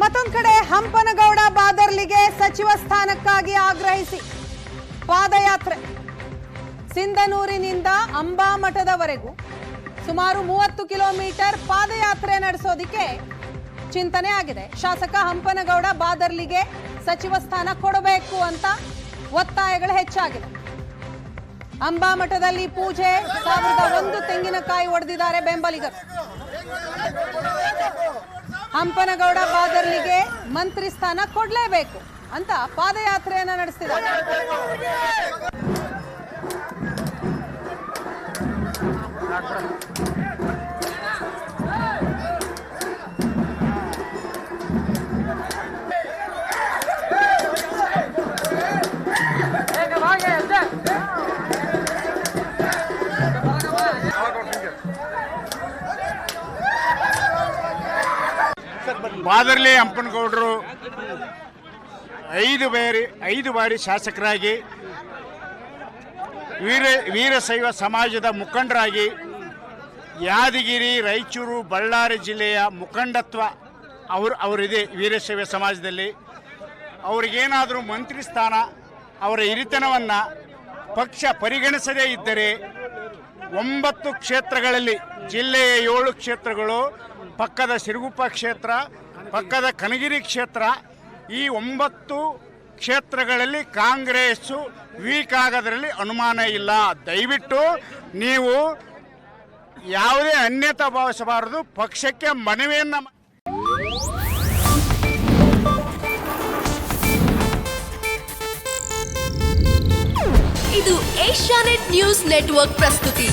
ಮತ್ತೊಂದು ಕಡೆ ಹಂಪನಗೌಡ ಬಾದರ್ಲಿಗೆ ಸಚಿವ ಸ್ಥಾನಕ್ಕಾಗಿ ಆಗ್ರಹಿಸಿ ಪಾದಯಾತ್ರೆ ಸಿಂಧನೂರಿನಿಂದ ಅಂಬಾಮಠದವರೆಗೂ ಸುಮಾರು 30 ಕಿಲೋಮೀಟರ್ ಪಾದಯಾತ್ರೆ ನಡೆಸೋದಿಕ್ಕೆ ಚಿಂತನೆ ಆಗಿದೆ. ಶಾಸಕ ಹಂಪನಗೌಡ ಬಾದರ್ಲಿಗೆ ಸಚಿವ ಸ್ಥಾನ ಕೊಡಬೇಕು ಅಂತ ಒತ್ತಾಯಗಳು ಹೆಚ್ಚಾಗಿದೆ. ಅಂಬಾಮಠದಲ್ಲಿ ಪೂಜೆ 1001 ತೆಂಗಿನಕಾಯಿ ಒಡೆದಿದ್ದಾರೆ ಬೆಂಬಲಿಗರು. ಹಂಪನಗೌಡ ಬಾದರ್ಲಿಗೆ ಮಂತ್ರಿ ಸ್ಥಾನ ಕೊಡಲೇಬೇಕು ಅಂತ ಪಾದಯಾತ್ರೆಯನ್ನ ನಡೆಸಿದ್ದಾರೆ. ಬಾದರ್ಲಿ ಹಂಪನಗೌಡರು 5 ಬಾರಿ ಶಾಸಕರಾಗಿ ವೀರಶೈವ ಸಮಾಜದ ಮುಖಂಡರಾಗಿ ಯಾದಗಿರಿ, ರಾಯಚೂರು, ಬಳ್ಳಾರಿ ಜಿಲ್ಲೆಯ ಮುಖಂಡತ್ವ ಅವರಿದೆ. ವೀರಶೈವ ಸಮಾಜದಲ್ಲಿ ಅವ್ರಿಗೇನಾದರೂ ಮಂತ್ರಿ ಸ್ಥಾನ, ಅವರ ಹಿರಿತನವನ್ನು ಪಕ್ಷ ಪರಿಗಣಿಸದೇ ಇದ್ದರೆ 9 ಕ್ಷೇತ್ರಗಳಲ್ಲಿ, ಜಿಲ್ಲೆಯ 7 ಕ್ಷೇತ್ರಗಳು, ಪಕ್ಕದ ಸಿರುಗುಪ್ಪ ಕ್ಷೇತ್ರ, ಪಕ್ಕದ ಕನಗಿರಿ ಕ್ಷೇತ್ರ, ಈ 9 ಕ್ಷೇತ್ರಗಳಲ್ಲಿ ಕಾಂಗ್ರೆಸ್ಸು ವೀಕ್ ಆಗೋದ್ರಲ್ಲಿ ಅನುಮಾನ ಇಲ್ಲ. ದಯವಿಟ್ಟು ನೀವು ಯಾವುದೇ ಅನ್ಯತಾ ಭಾವಿಸಬಾರದು. ಪಕ್ಷಕ್ಕೆ ಮನವಿಯನ್ನು ಇದು ಏಷ್ಯಾನೆಟ್ ನ್ಯೂಸ್ ನೆಟ್ವರ್ಕ್ ಪ್ರಸ್ತುತಿ.